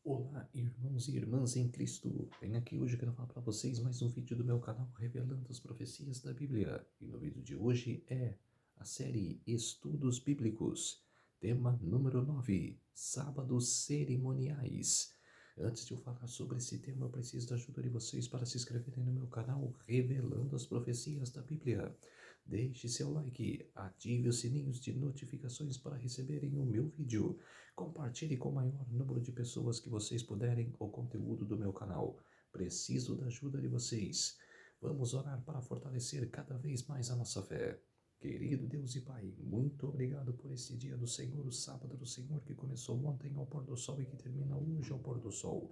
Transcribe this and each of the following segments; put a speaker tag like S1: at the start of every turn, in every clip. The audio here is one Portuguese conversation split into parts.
S1: Olá, irmãos e irmãs em Cristo. Venho aqui hoje quero falar para vocês mais um vídeo do meu canal revelando as profecias da Bíblia. E no vídeo de hoje é a série Estudos Bíblicos, tema número 9, Sábados Cerimoniais. Antes de eu falar sobre esse tema, eu preciso da ajuda de vocês para se inscreverem no meu canal revelando as profecias da Bíblia. Deixe seu like, ative os sininhos de notificações para receberem o meu vídeo. Compartilhe com o maior número de pessoas que vocês puderem o conteúdo do meu canal. Preciso da ajuda de vocês. Vamos orar para fortalecer cada vez mais a nossa fé. Querido Deus e Pai, muito obrigado por este dia do Senhor, o sábado do Senhor, que começou ontem ao pôr do sol e que termina hoje ao pôr do sol.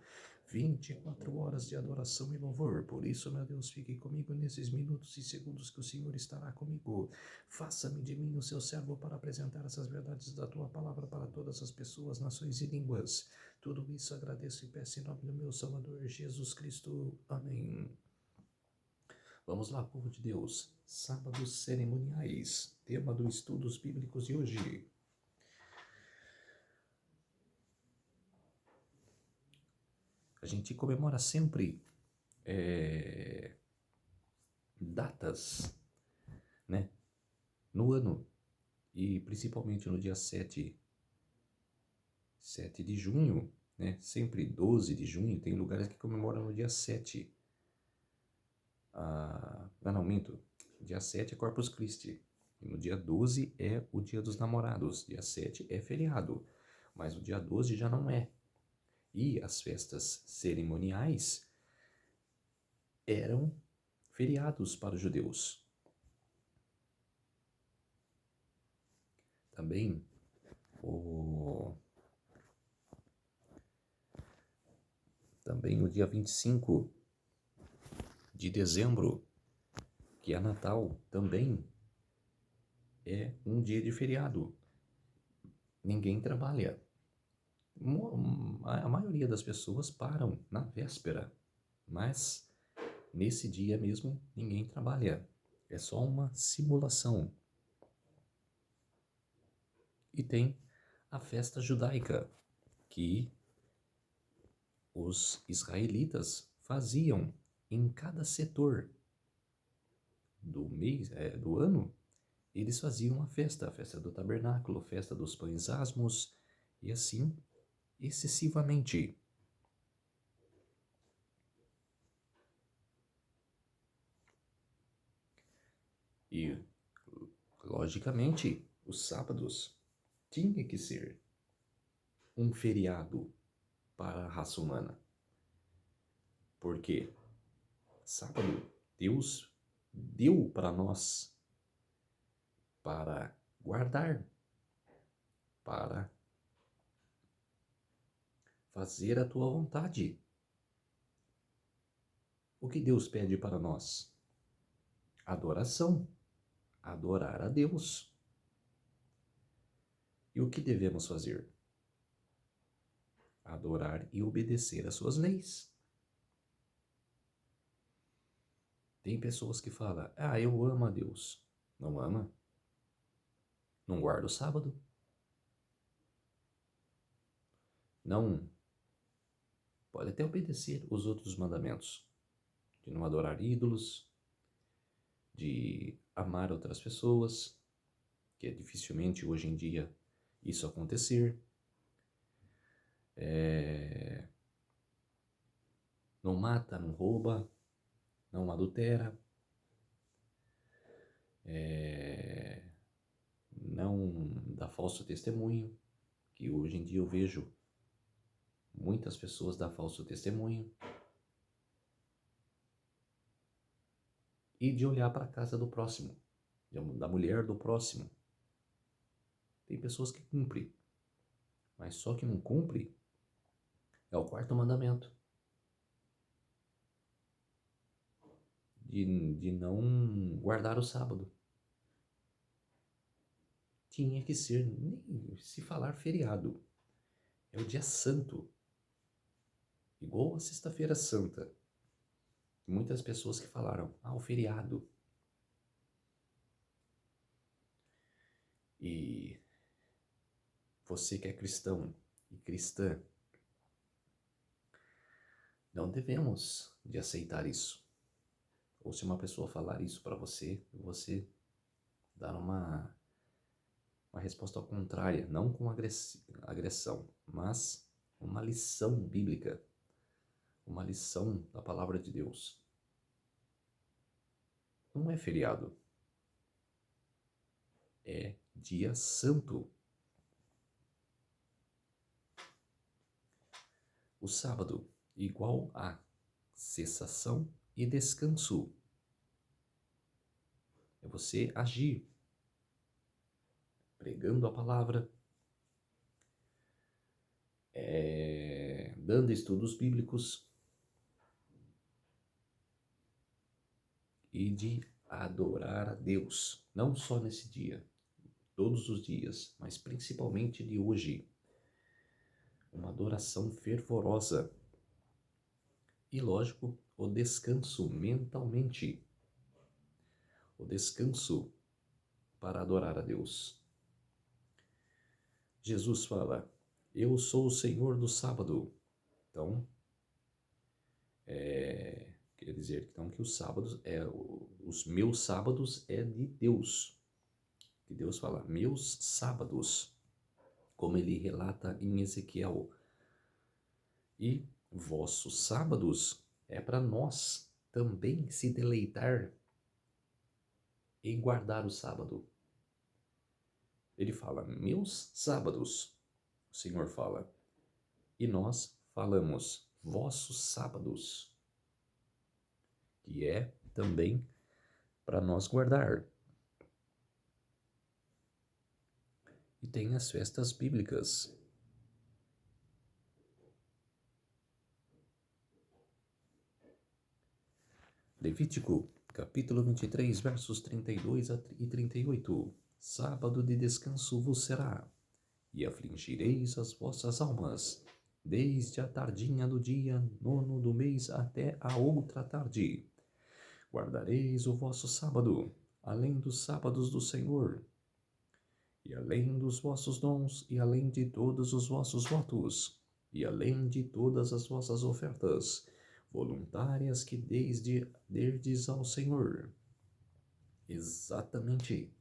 S1: 24 horas de adoração e louvor. Por isso, meu Deus, fique comigo nesses minutos e segundos que o Senhor estará comigo. Faça-me de mim o seu servo para apresentar essas verdades da tua palavra para todas as pessoas, nações e línguas. Tudo isso agradeço e peço em nome do meu Salvador Jesus Cristo. Amém. Vamos lá, povo de Deus. Sábados cerimoniais. Tema dos estudos bíblicos de hoje. A gente comemora sempre datas, né? No ano. E principalmente no dia 7 de junho, né? Sempre 12 de junho, tem lugares que comemoram no dia 7. Não, minto. Dia 7 é Corpus Christi. E no dia 12 é o Dia dos Namorados. Dia 7 é feriado. Mas o dia 12 já não é. E as festas cerimoniais eram feriados para os judeus. Também o dia 25 de dezembro, que é Natal, também é um dia de feriado. Ninguém trabalha. A maioria das pessoas param na véspera, mas nesse dia mesmo ninguém trabalha. É só uma simulação. E tem a festa judaica, que os israelitas faziam em cada setor do mês, do ano. Eles faziam a festa do tabernáculo, festa dos pães asmos, e assim excessivamente. E, logicamente, os sábados tinha que ser um feriado para a raça humana. Porque sábado Deus deu para nós para guardar, para fazer a tua vontade. O que Deus pede para nós? Adoração, adorar a Deus. E o que devemos fazer? Adorar e obedecer às suas leis. Tem pessoas que falam, eu amo a Deus. Não ama? Não guarda o sábado? Não pode até obedecer os outros mandamentos, de não adorar ídolos, de amar outras pessoas, que é dificilmente hoje em dia isso acontecer. Não mata, não rouba, não adultera, não dá falso testemunho, que hoje em dia eu vejo muitas pessoas dar falso testemunho. E de olhar para a casa do próximo, da mulher do próximo. Tem pessoas que cumprem, mas só que não cumpre é o quarto mandamento. De não guardar o sábado. Tinha que ser, nem se falar feriado. É o dia santo. Igual a sexta-feira santa. Muitas pessoas que falaram, o feriado. E você que é cristão e cristã, Não devemos de aceitar isso. Ou se uma pessoa falar isso para você, você dar uma resposta contrária, não com agressão, mas uma lição bíblica, uma lição da palavra de Deus. Não é feriado, é dia santo. O sábado igual a cessação e descanso. É você agir, pregando a palavra, dando estudos bíblicos e de adorar a Deus, não só nesse dia, todos os dias, mas principalmente de hoje. Uma adoração fervorosa. E, lógico, o descanso mentalmente. O descanso para adorar a Deus. Jesus fala, eu sou o Senhor do sábado. Então, quer dizer então, que os sábados, os meus sábados é de Deus. Que Deus fala, meus sábados, como ele relata em Ezequiel. E vossos sábados é para nós também se deleitar em guardar o sábado. Ele fala, meus sábados, o Senhor fala. E nós falamos, vossos sábados, que é também para nós guardar. E tem as festas bíblicas. Levítico, capítulo 23, versos 32 e 38. Sábado de descanso vos será, e afligireis as vossas almas, desde a tardinha do dia 9º do mês até a outra tarde. Guardareis o vosso sábado, além dos sábados do Senhor, e além dos vossos dons, e além de todos os vossos votos, e além de todas as vossas ofertas voluntárias que derdes ao Senhor. Exatamente.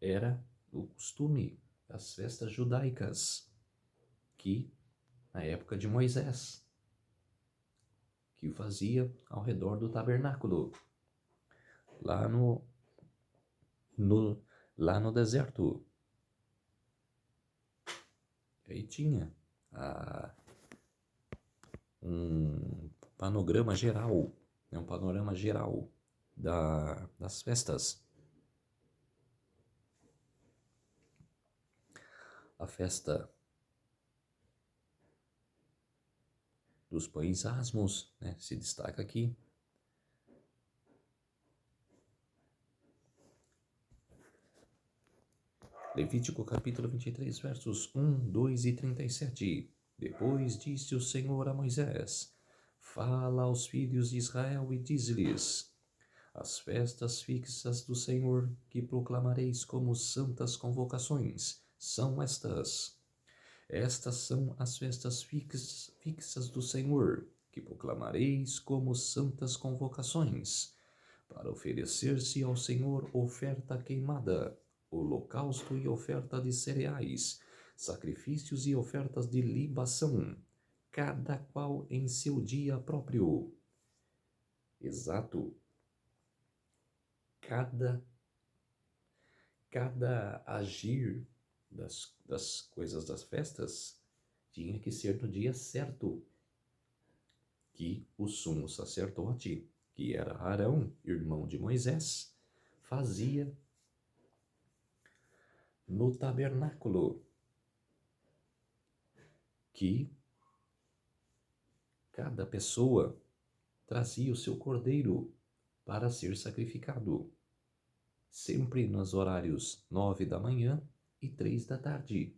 S1: Era o costume das festas judaicas, que na época de Moisés, que o fazia ao redor do tabernáculo, lá lá no deserto. Aí tinha um panorama geral, um panorama geral das festas. A festa dos pães asmos, né, se destaca aqui. Levítico capítulo 23, versos 1, 2 e 37. Depois disse o Senhor a Moisés, fala aos filhos de Israel e diz-lhes, as festas fixas do Senhor que proclamareis como santas convocações são estas. Estas são as festas fixas do Senhor que proclamareis como santas convocações, para oferecer-se ao Senhor oferta queimada, holocausto e oferta de cereais, sacrifícios e ofertas de libação, cada qual em seu dia próprio. Exato. Cada agir das coisas das festas tinha que ser no dia certo, que o sumo sacerdote, que era Arão, irmão de Moisés, fazia no tabernáculo, que cada pessoa trazia o seu cordeiro para ser sacrificado, sempre nos horários 9 da manhã e 3 da tarde.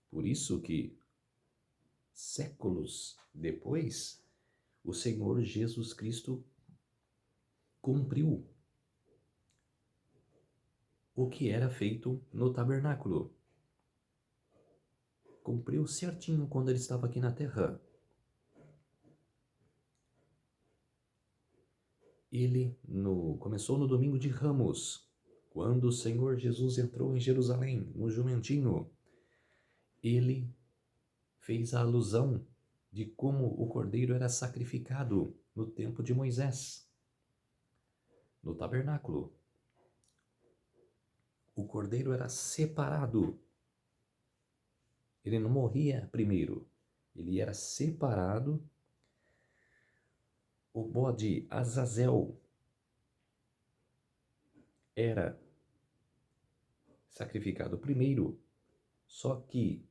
S1: Por isso que, séculos depois, o Senhor Jesus Cristo cumpriu o que era feito no tabernáculo. cumpriu certinho quando ele estava aqui na terra. Começou no domingo de Ramos, quando o Senhor Jesus entrou em Jerusalém, no jumentinho. Ele fez a alusão de como o cordeiro era sacrificado no tempo de Moisés, no tabernáculo. O cordeiro era separado. Ele não morria primeiro. Ele era separado. O bode Azazel era sacrificado primeiro. Só que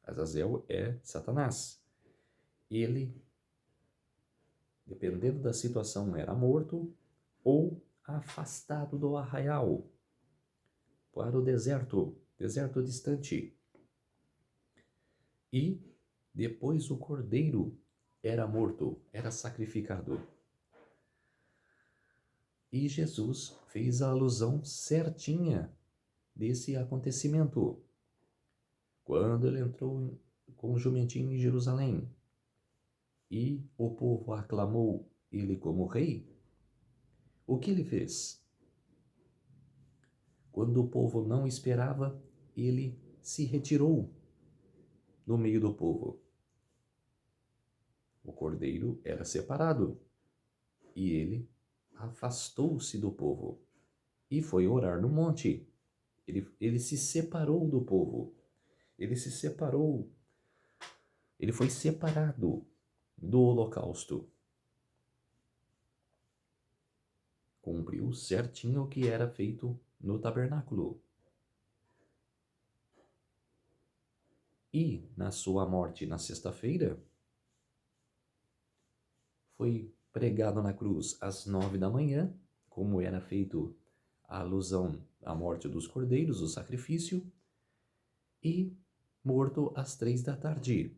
S1: Azazel é Satanás. Ele, dependendo da situação, era morto ou afastado do arraial para o deserto distante. E depois o cordeiro era morto, era sacrificado. E Jesus fez a alusão certinha desse acontecimento. Quando ele entrou com o jumentinho em Jerusalém e o povo aclamou ele como rei, o que ele fez? Quando o povo não esperava, ele se retirou no meio do povo. O cordeiro era separado e ele afastou-se do povo e foi orar no monte. Ele se separou do povo. Ele se separou. Ele foi separado do holocausto. Cumpriu certinho o que era feito no tabernáculo. E na sua morte na sexta-feira, foi pregado na cruz às 9 da manhã, como era feito a alusão à morte dos cordeiros, o sacrifício, e morto às 3 da tarde.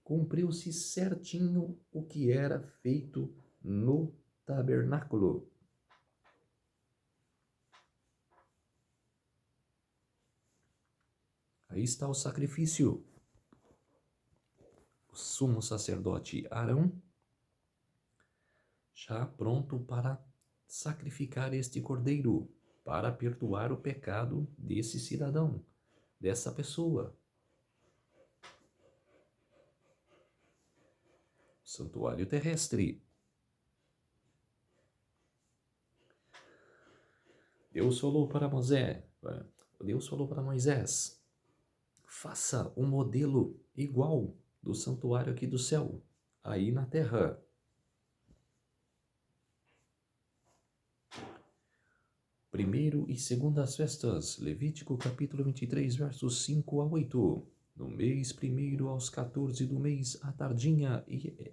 S1: Cumpriu-se certinho o que era feito no tabernáculo. Aí está o sacrifício. O sumo sacerdote Arão, já pronto para sacrificar este cordeiro, para perdoar o pecado desse cidadão, dessa pessoa. Santuário terrestre. Deus falou para Moisés, faça um modelo igual do santuário aqui do céu, aí na terra. Primeiro e segundas festas, Levítico capítulo 23, versos 5 a 8. No mês primeiro aos 14 do mês, à tardinha,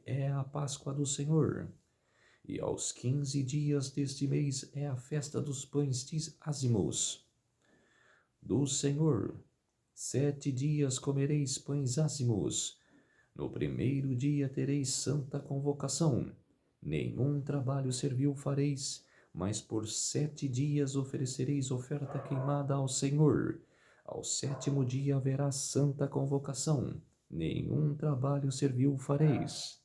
S1: é a Páscoa do Senhor. E aos 15 dias deste mês é a festa dos pães ázimos do Senhor. 7 dias comereis pães ázimos. No primeiro dia tereis santa convocação. Nenhum trabalho servil fareis, mas por 7 dias oferecereis oferta queimada ao Senhor. Ao 7º dia haverá santa convocação. Nenhum trabalho servil fareis.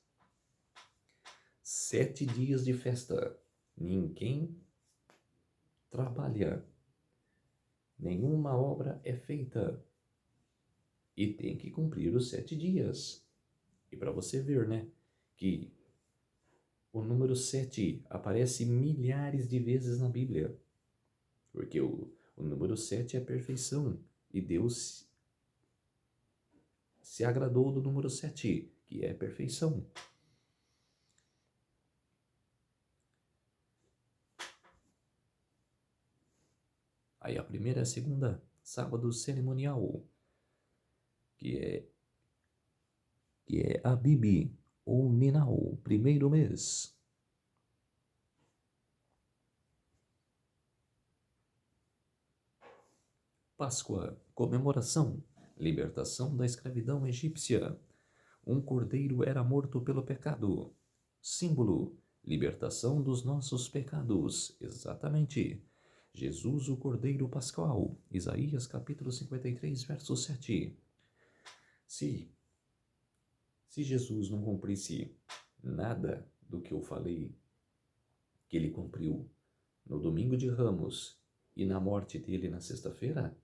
S1: 7 dias de festa. Ninguém trabalha. Nenhuma obra é feita. E tem que cumprir os 7 dias. E para você ver, né, que o número 7 aparece milhares de vezes na Bíblia. Porque o número 7 é a perfeição. E Deus se agradou do número 7, que é a perfeição. Aí a primeira e a segunda, sábado cerimonial, que é Abib ou Ninal, primeiro mês. Páscoa, comemoração, libertação da escravidão egípcia. Um cordeiro era morto pelo pecado. Símbolo, libertação dos nossos pecados. Exatamente. Jesus, o Cordeiro Pascual. Isaías capítulo 53, verso 7. Se Jesus não cumprisse nada do que eu falei que ele cumpriu no domingo de Ramos e na morte dele na sexta-feira,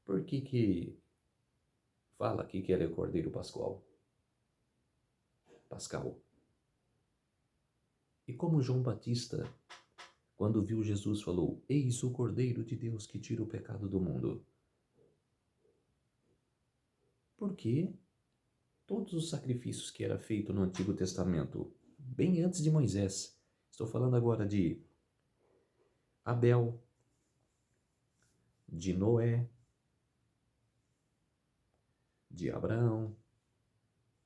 S1: por que fala aqui que ele é Cordeiro Pascual? Pascal. E como João Batista, quando viu Jesus, falou: Eis o Cordeiro de Deus que tira o pecado do mundo. Porque todos os sacrifícios que era feito no Antigo Testamento, bem antes de Moisés, estou falando agora de Abel, de Noé, de Abraão,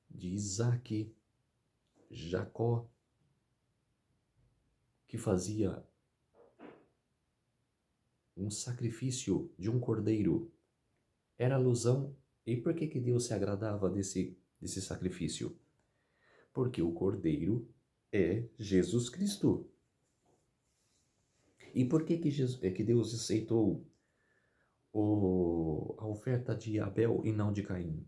S1: de Isaque, Jacó, que fazia um sacrifício de um cordeiro, era alusão. E por que Deus se agradava desse sacrifício? Porque o cordeiro é Jesus Cristo. E por que Deus aceitou a oferta de Abel e não de Caim?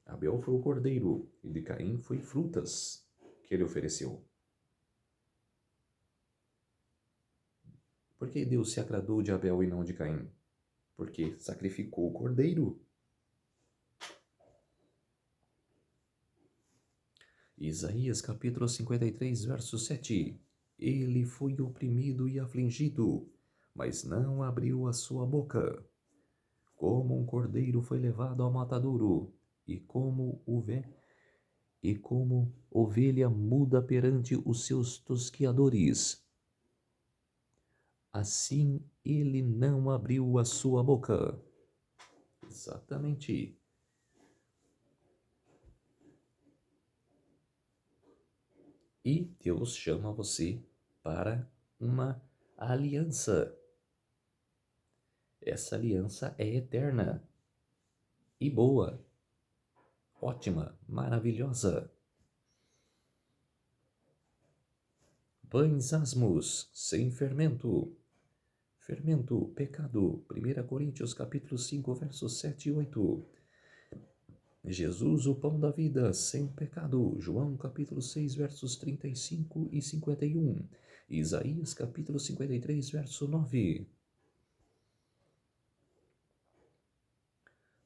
S1: Abel foi o cordeiro e de Caim foi frutas que ele ofereceu. Por que Deus se agradou de Abel e não de Caim? Porque sacrificou o cordeiro. Isaías capítulo 53, verso 7. Ele foi oprimido e afligido, mas não abriu a sua boca. Como um cordeiro foi levado ao matadouro, e como ovelha muda perante os seus tosquiadores, assim ele não abriu a sua boca. Exatamente. E Deus chama você para uma aliança. Essa aliança é eterna e boa, ótima, maravilhosa. Pães asmos, sem fermento. Fermento, pecado. 1 Coríntios capítulo 5, versos 7 e 8. Jesus, o pão da vida, sem pecado. João capítulo 6, versos 35 e 51. Isaías capítulo 53, verso 9.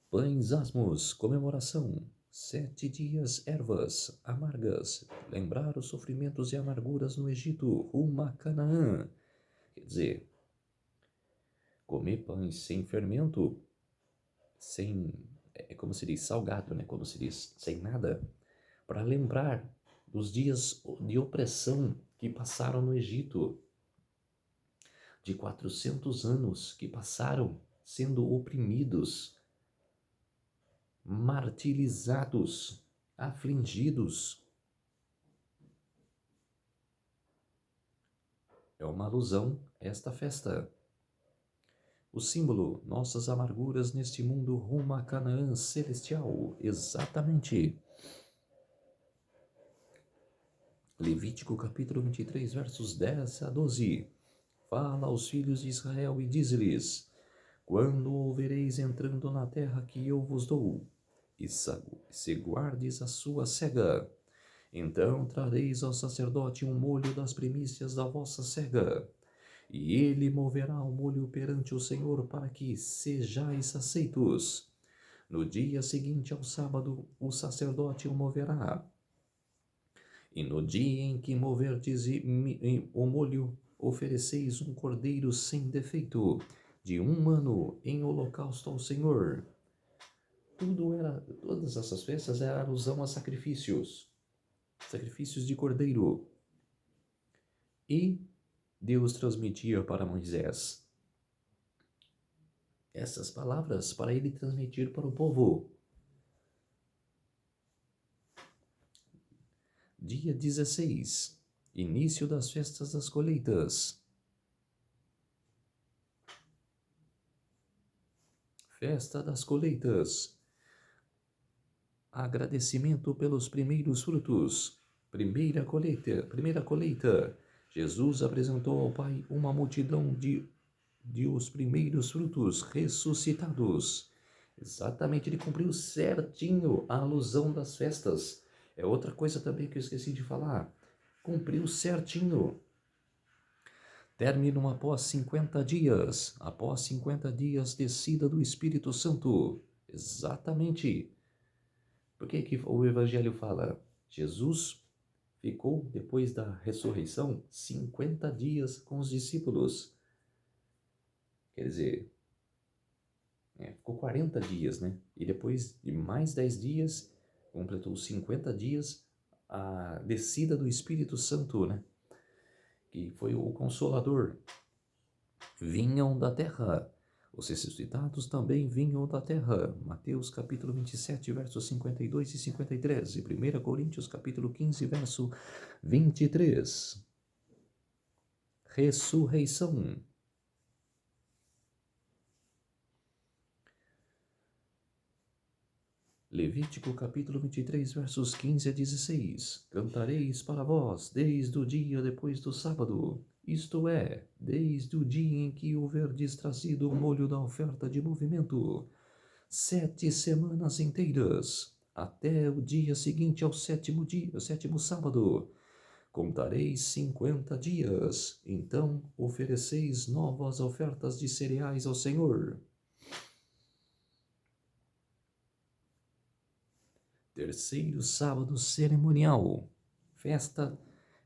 S1: Pães asmos, comemoração. 7 dias ervas amargas. Lembrar os sofrimentos e amarguras no Egito, rumo a Canaã. Quer dizer, comer pães sem fermento, como se diz, salgado, né? Como se diz, sem nada, para lembrar dos dias de opressão que passaram no Egito, de 400 anos que passaram sendo oprimidos, martirizados, afligidos. É uma alusão a esta festa. O símbolo, nossas amarguras neste mundo rumo a Canaã celestial. Exatamente. Levítico capítulo 23, versos 10 a 12. Fala aos filhos de Israel e diz-lhes: Quando o vereis entrando na terra que eu vos dou, e se guardes a sua cega, então trareis ao sacerdote um molho das primícias da vossa cega, e ele moverá o molho perante o Senhor para que sejais aceitos. No dia seguinte ao sábado, o sacerdote o moverá. E no dia em que moverdes o molho, ofereceis um cordeiro sem defeito, de 1 ano, em holocausto ao Senhor. Todas essas festas eram alusão a sacrifícios de cordeiro. E Deus transmitia para Moisés essas palavras para ele transmitir para o povo. Dia 16, início das festas das colheitas. Festa das colheitas. Agradecimento pelos primeiros frutos. Primeira colheita. Jesus apresentou ao Pai uma multidão de os primeiros frutos ressuscitados. Exatamente, ele cumpriu certinho a alusão das festas. É outra coisa também que eu esqueci de falar. Cumpriu certinho. Término após 50 dias. Após 50 dias, descida do Espírito Santo. Exatamente. Por que o Evangelho fala? Jesus ficou, depois da ressurreição, 50 dias com os discípulos. Quer dizer, ficou 40 dias, né? E depois de mais 10 dias, completou 50 dias, a descida do Espírito Santo, né? Que foi o Consolador. Vinham da terra. Os ressuscitados também vinham da terra. Mateus capítulo 27, versos 52 e 53. E 1 Coríntios capítulo 15, verso 23. Ressurreição. Levítico capítulo 23, versos 15 a 16. Cantareis para vós desde o dia depois do sábado, isto é, desde o dia em que houverdes trazido o molho da oferta de movimento, 7 semanas inteiras, até o dia seguinte ao sétimo dia, o sétimo sábado. Contareis 50 dias, então ofereceis novas ofertas de cereais ao Senhor. Terceiro sábado cerimonial.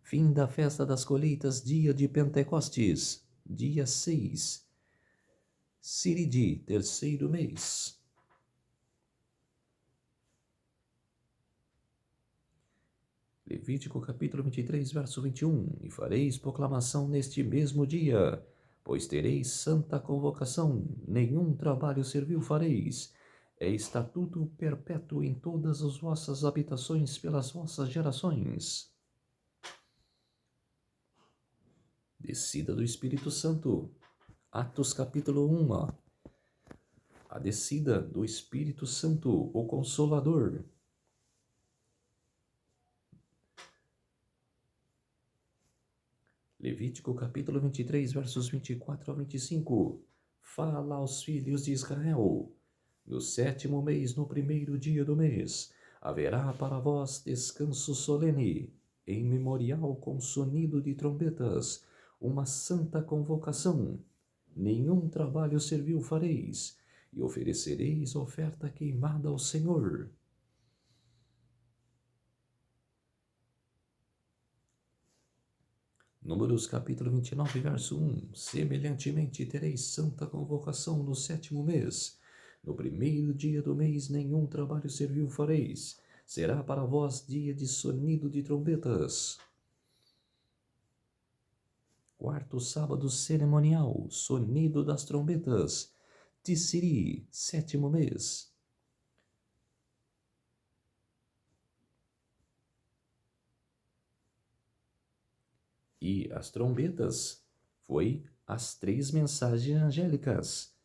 S1: Fim da festa das colheitas, dia de Pentecostes. Dia 6. Siridi, terceiro mês. Levítico capítulo 23, verso 21. E fareis proclamação neste mesmo dia, pois tereis santa convocação, nenhum trabalho servil fareis. É estatuto perpétuo em todas as vossas habitações pelas vossas gerações. Descida do Espírito Santo. Atos capítulo 1. A descida do Espírito Santo, o Consolador. Levítico capítulo 23, versos 24 a 25. Fala aos filhos de Israel. No sétimo mês, no primeiro dia do mês, haverá para vós descanso solene, em memorial com sonido de trombetas, uma santa convocação. Nenhum trabalho servil fareis, e oferecereis oferta queimada ao Senhor. Números capítulo 29, verso 1. Semelhantemente tereis santa convocação no sétimo mês. No primeiro dia do mês nenhum trabalho servil fareis. Será para vós dia de sonido de trombetas. Quarto sábado cerimonial, sonido das trombetas. Tissiri, sétimo mês. E as trombetas foi as 3 mensagens angélicas.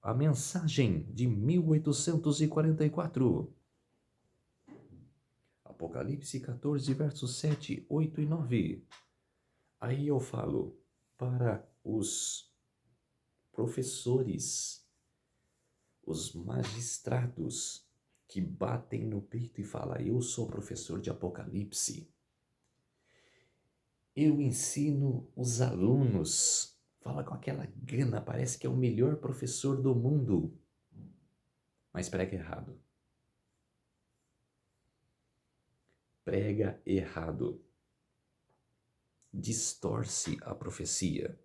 S1: A mensagem de 1844. Apocalipse 14, versos 7, 8 e 9. Aí eu falo para os professores, os magistrados que batem no peito e falam: eu sou professor de Apocalipse. Eu ensino os alunos. Fala com aquela gana, parece que é o melhor professor do mundo. Mas prega errado. Prega errado. Distorce a profecia.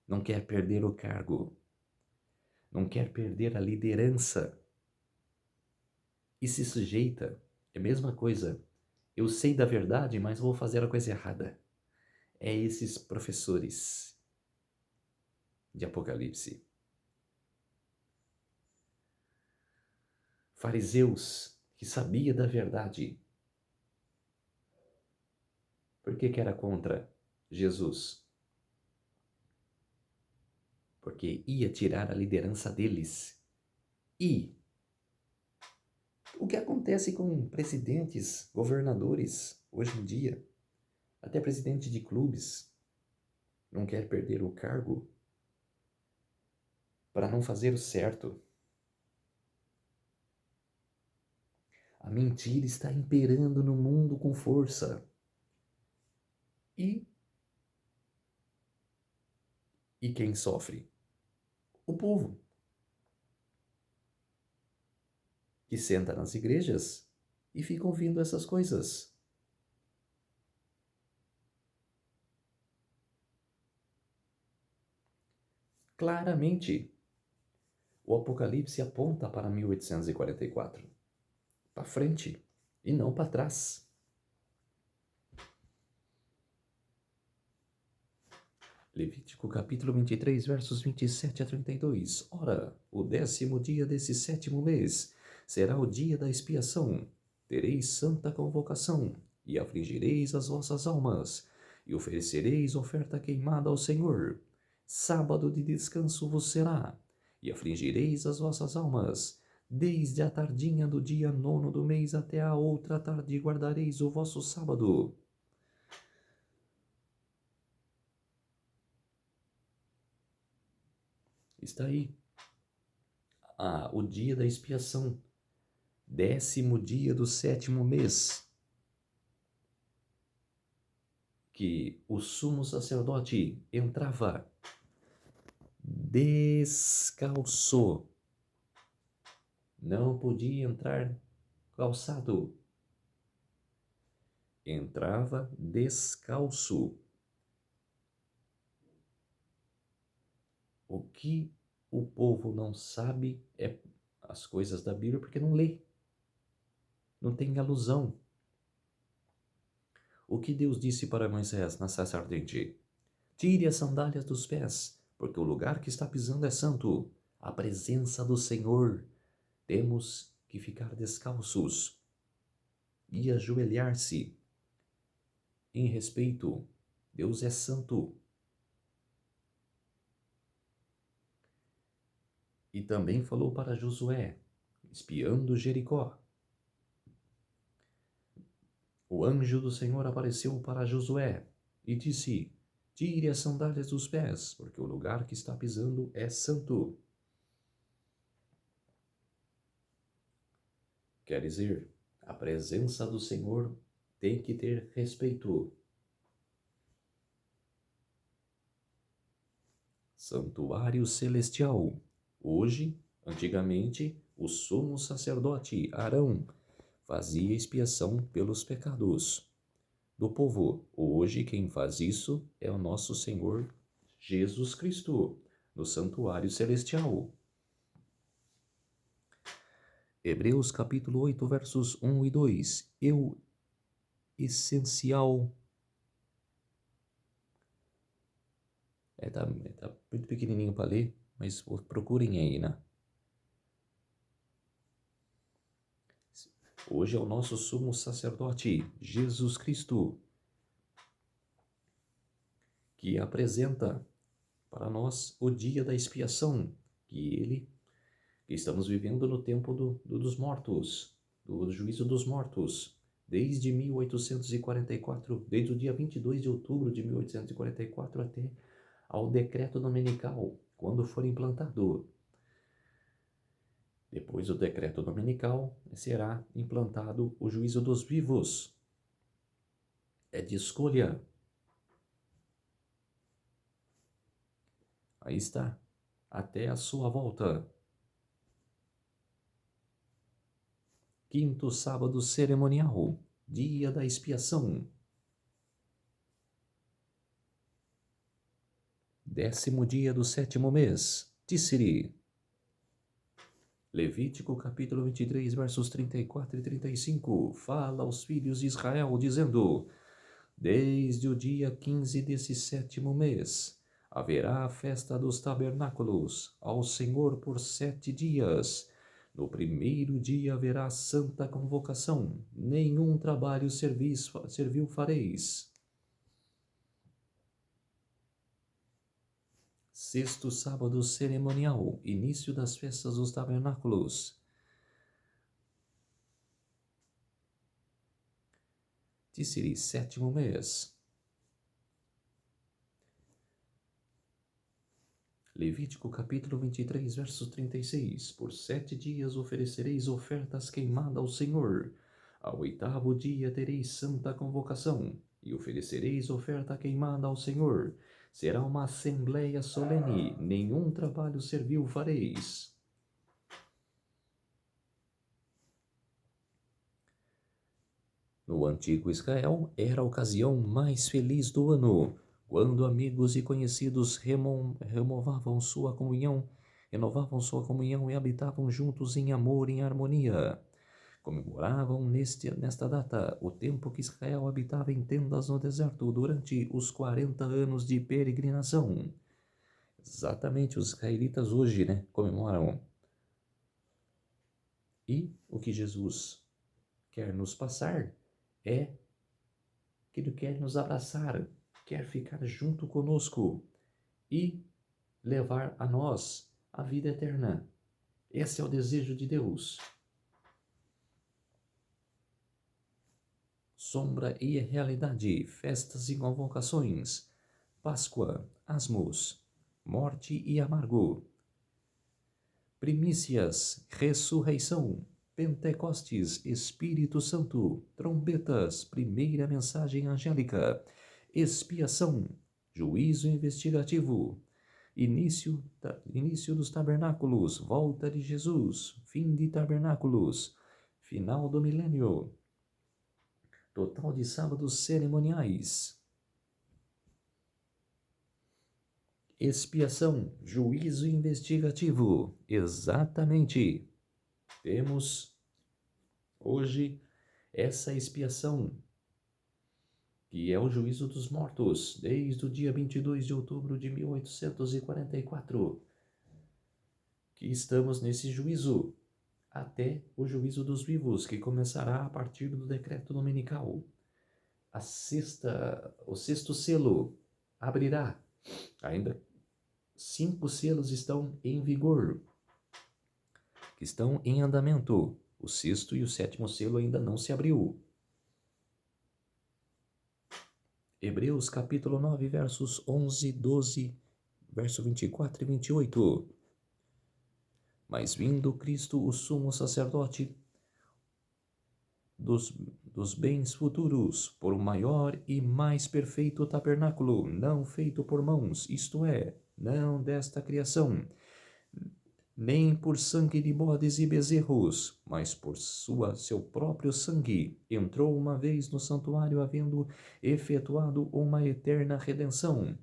S1: Não quer perder o cargo. Não quer perder a liderança. E se sujeita. É a mesma coisa. Eu sei da verdade, mas vou fazer a coisa errada. É esses professores de Apocalipse. Fariseus que sabia da verdade. Por que era contra Jesus? Porque ia tirar a liderança deles. E o que acontece com presidentes, governadores, hoje em dia? Até presidente de clubes não quer perder o cargo para não fazer o certo. A mentira está imperando no mundo com força. E quem sofre? O povo, que senta nas igrejas e fica ouvindo essas coisas. Claramente, o Apocalipse aponta para 1844, para frente e não para trás. Levítico capítulo 23, versos 27 a 32. Ora, o 10º dia desse 7º mês será o dia da expiação. Tereis santa convocação, e afligireis as vossas almas, e oferecereis oferta queimada ao Senhor. Sábado de descanso vos será, e afligireis as vossas almas. Desde a tardinha do dia 9º do mês até a outra tarde guardareis o vosso sábado. Está aí. O dia da expiação, 10º dia do 7º mês, que o sumo sacerdote entrava descalço, não podia entrar calçado, entrava descalço. O que o povo não sabe é as coisas da Bíblia porque não lê, não tem alusão. O que Deus disse para Moisés na sarça ardente? Tire as sandálias dos pés, porque o lugar que está pisando é santo. A presença do Senhor. Temos que ficar descalços e ajoelhar-se em respeito. Deus é santo. E também falou para Josué, espiando Jericó. O anjo do Senhor apareceu para Josué e disse: tire as sandálias dos pés, porque o lugar que está pisando é santo. Quer dizer, a presença do Senhor tem que ter respeito. Santuário celestial. Hoje, antigamente, o sumo sacerdote Arão fazia expiação pelos pecados do povo. Hoje, quem faz isso é o nosso Senhor Jesus Cristo, no santuário celestial. Hebreus capítulo 8, versos 1 e 2. Essencial. Tá muito pequenininho para ler, mas procurem aí, né? Hoje é o nosso sumo sacerdote, Jesus Cristo, que apresenta para nós o dia da expiação, que estamos vivendo no tempo dos mortos, do juízo dos mortos, desde 1844, desde o dia 22 de outubro de 1844 até ao decreto dominical, quando for implantado. Depois do decreto dominical, será implantado o juízo dos vivos. É de escolha. Aí está, até a sua volta. Quinto sábado cerimonial, dia da expiação. 10º dia do 7º mês, Tísiri. Levítico capítulo 23, versos 34 e 35, fala aos filhos de Israel, dizendo: desde o dia 15 desse 7º mês, haverá a festa dos tabernáculos ao Senhor por 7 dias. No primeiro dia haverá santa convocação, nenhum trabalho servil fareis. Sexto sábado cerimonial, início das festas dos tabernáculos. Tísiri, 7º mês. Levítico capítulo 23, verso 36. Por 7 dias oferecereis ofertas queimadas ao Senhor. Ao 8º dia tereis santa convocação, e oferecereis oferta queimada ao Senhor. Será uma assembleia solene, nenhum trabalho servil fareis. No antigo Israel, era a ocasião mais feliz do ano, quando amigos e conhecidos renovavam sua comunhão e habitavam juntos em amor e em harmonia. Comemoravam nesta data o tempo que Israel habitava em tendas no deserto durante os 40 anos de peregrinação. Exatamente, os israelitas hoje, comemoram. E o que Jesus quer nos passar é que Ele quer nos abraçar, quer ficar junto conosco e levar a nós a vida eterna. Esse é o desejo de Deus. Sombra e realidade, festas e convocações, Páscoa, asmos, morte e amargo, primícias, ressurreição, Pentecostes, Espírito Santo, trombetas, primeira mensagem angélica, expiação, juízo investigativo, início dos tabernáculos, volta de Jesus, fim de tabernáculos, final do milênio, total de sábados cerimoniais, expiação, juízo investigativo. Exatamente. Temos hoje essa expiação, que é o juízo dos mortos, desde o dia 22 de outubro de 1844, que estamos nesse juízo, até o juízo dos vivos, que começará a partir do decreto dominical. O sexto selo abrirá. Ainda 5 selos estão em vigor, que estão em andamento. O 6º e o 7º selo ainda não se abriu. Hebreus capítulo 9, versos 11, 12, verso 24 e 28. Mas vindo Cristo, o sumo sacerdote dos bens futuros, por um maior e mais perfeito tabernáculo, não feito por mãos, isto é, não desta criação, nem por sangue de bodes e bezerros, mas por seu próprio sangue, entrou uma vez no santuário, havendo efetuado uma eterna redenção.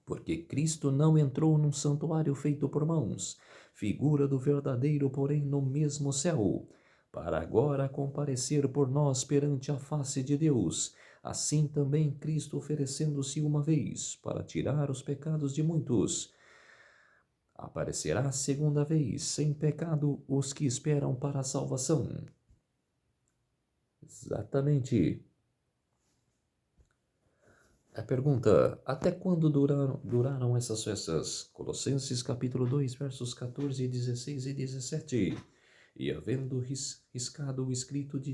S1: Porque Cristo não entrou num santuário feito por mãos, figura do verdadeiro, porém no mesmo céu, para agora comparecer por nós perante a face de Deus. Assim também Cristo, oferecendo-se uma vez para tirar os pecados de muitos, aparecerá segunda vez, sem pecado, os que esperam para a salvação. Exatamente. A pergunta: até quando duraram essas festas? Colossenses capítulo 2, versos 14, 16 e 17. E havendo riscado o escrito de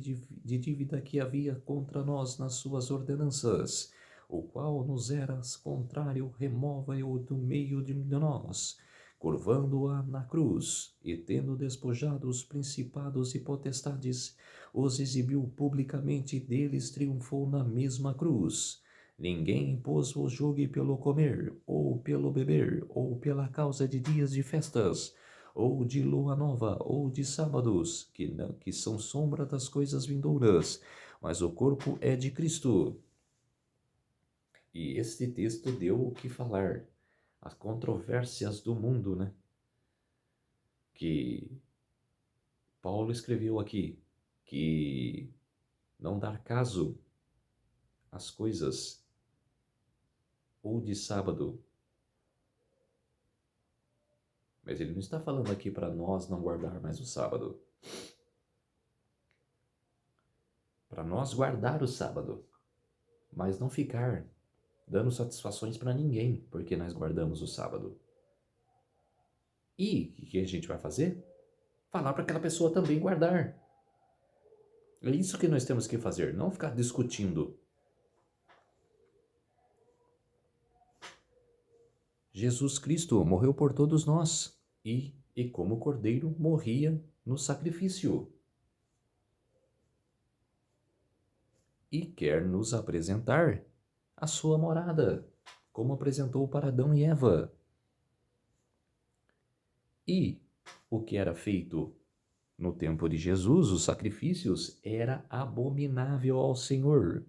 S1: dívida que havia contra nós nas suas ordenanças, o qual nos era contrário, remova-o do meio de nós, curvando-a na cruz, e tendo despojado os principados e potestades, os exibiu publicamente, e deles triunfou na mesma cruz. Ninguém impôs-vos julgue pelo comer, ou pelo beber, ou pela causa de dias de festas, ou de lua nova, ou de sábados, que são sombra das coisas vindouras, mas o corpo é de Cristo. E este texto deu o que falar. As controvérsias do mundo, que Paulo escreveu aqui, que não dar caso às coisas ou de sábado. Mas ele não está falando aqui para nós não guardar mais o sábado. Para nós guardar o sábado, mas não ficar dando satisfações para ninguém, porque nós guardamos o sábado. E o que a gente vai fazer? Falar para aquela pessoa também guardar. É isso que nós temos que fazer, não ficar discutindo. Jesus Cristo morreu por todos nós e como cordeiro morria no sacrifício. E quer nos apresentar a sua morada, como apresentou para Adão e Eva. E o que era feito no tempo de Jesus, os sacrifícios, era abominável ao Senhor.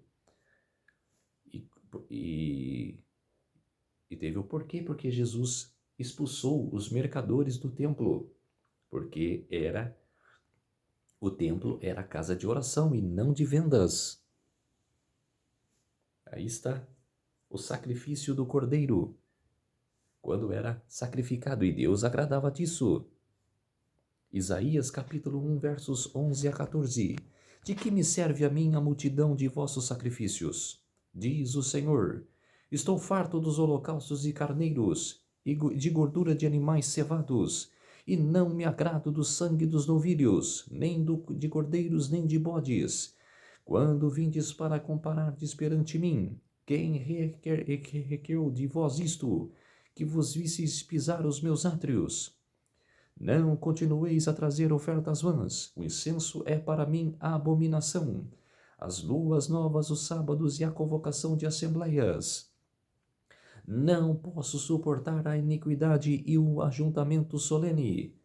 S1: E teve o porquê, porque Jesus expulsou os mercadores do templo, porque o templo era casa de oração e não de vendas. Aí está o sacrifício do cordeiro, quando era sacrificado, e Deus agradava disso. Isaías capítulo 1, versos 11 a 14. De que me serve a mim a multidão de vossos sacrifícios? Diz o Senhor. Estou farto dos holocaustos e carneiros, e de gordura de animais cevados, e não me agrado do sangue dos novilhos, nem de cordeiros, nem de bodes. Quando vindes para comparardes perante mim, quem requereu de vós isto, que vos visseis pisar os meus átrios? Não continueis a trazer ofertas vãs, o incenso é para mim a abominação. As luas novas, os sábados e a convocação de assembleias. Não posso suportar a iniquidade e o ajuntamento solene.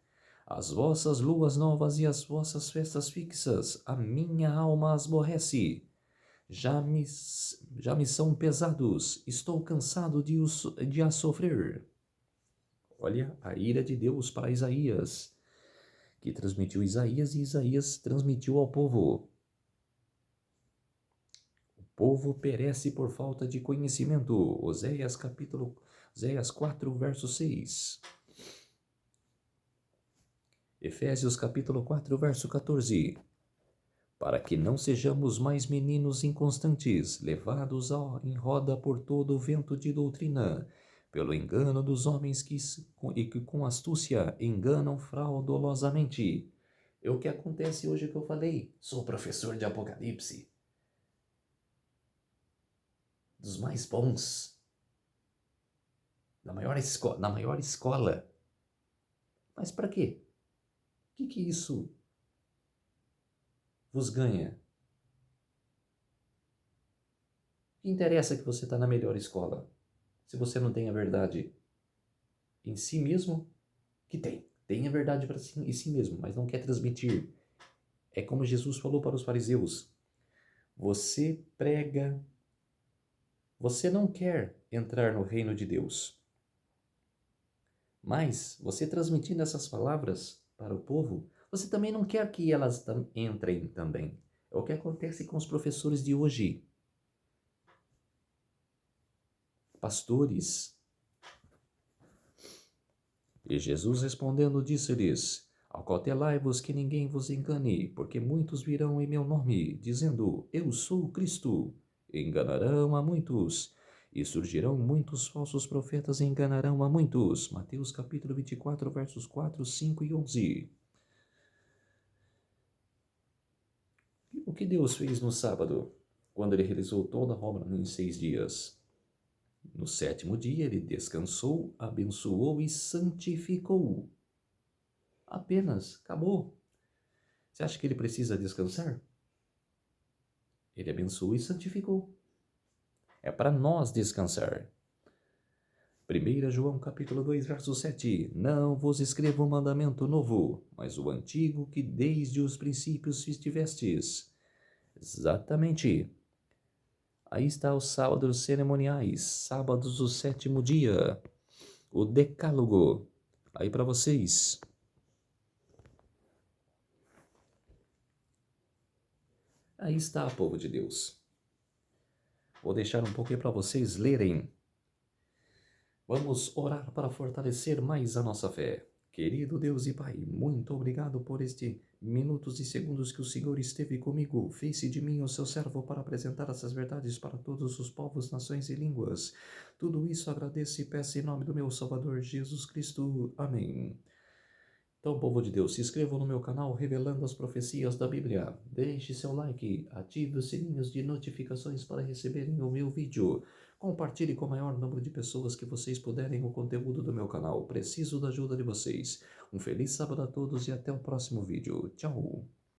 S1: As vossas luas novas e as vossas festas fixas, a minha alma as aborrece. Já me são pesados, estou cansado de a sofrer. Olha a ira de Deus para Isaías, que transmitiu Isaías e Isaías transmitiu ao povo. O povo perece por falta de conhecimento. Oséias 4, verso 6. Efésios capítulo 4, verso 14. Para que não sejamos mais meninos inconstantes, levados em roda por todo o vento de doutrina, pelo engano dos homens que com astúcia enganam fraudulosamente. É o que acontece hoje que eu falei. Sou professor de Apocalipse. Dos mais bons. Na maior escola. Mas para quê? O que isso vos ganha? O que interessa que você está na melhor escola? Se você não tem a verdade em si mesmo, que tem a verdade para si, em si mesmo, mas não quer transmitir. É como Jesus falou para os fariseus: você prega, você não quer entrar no reino de Deus, mas você transmitindo essas palavras para o povo, você também não quer que elas entrem também. É o que acontece com os professores de hoje. Pastores. E Jesus respondendo disse-lhes: acautelai-vos que ninguém vos engane, porque muitos virão em meu nome, dizendo: eu sou o Cristo. Enganarão a muitos. E surgirão muitos falsos profetas e enganarão a muitos. Mateus capítulo 24, versos 4, 5 e 11. O que Deus fez no sábado, quando ele realizou toda a obra em 6 dias? No 7º dia ele descansou, abençoou e santificou. Apenas, acabou. Você acha que ele precisa descansar? Ele abençoou e santificou. É para nós descansar. 1 João capítulo 2, verso 7. Não vos escrevo um mandamento novo, mas o antigo que desde os princípios estivestes. Exatamente. Aí está os sábados cerimoniais, sábados do 7º dia, o decálogo. Aí para vocês. Aí está, povo de Deus. Vou deixar um pouquinho para vocês lerem. Vamos orar para fortalecer mais a nossa fé. Querido Deus e Pai, muito obrigado por este minutos e segundos que o Senhor esteve comigo. Fez-se de mim o seu servo para apresentar essas verdades para todos os povos, nações e línguas. Tudo isso agradeço e peço em nome do meu Salvador Jesus Cristo. Amém. Então, povo de Deus, se inscrevam no meu canal Revelando as Profecias da Bíblia. Deixe seu like, ative os sininhos de notificações para receberem o meu vídeo. Compartilhe com o maior número de pessoas que vocês puderem o conteúdo do meu canal. Preciso da ajuda de vocês. Um feliz sábado a todos e até o próximo vídeo. Tchau!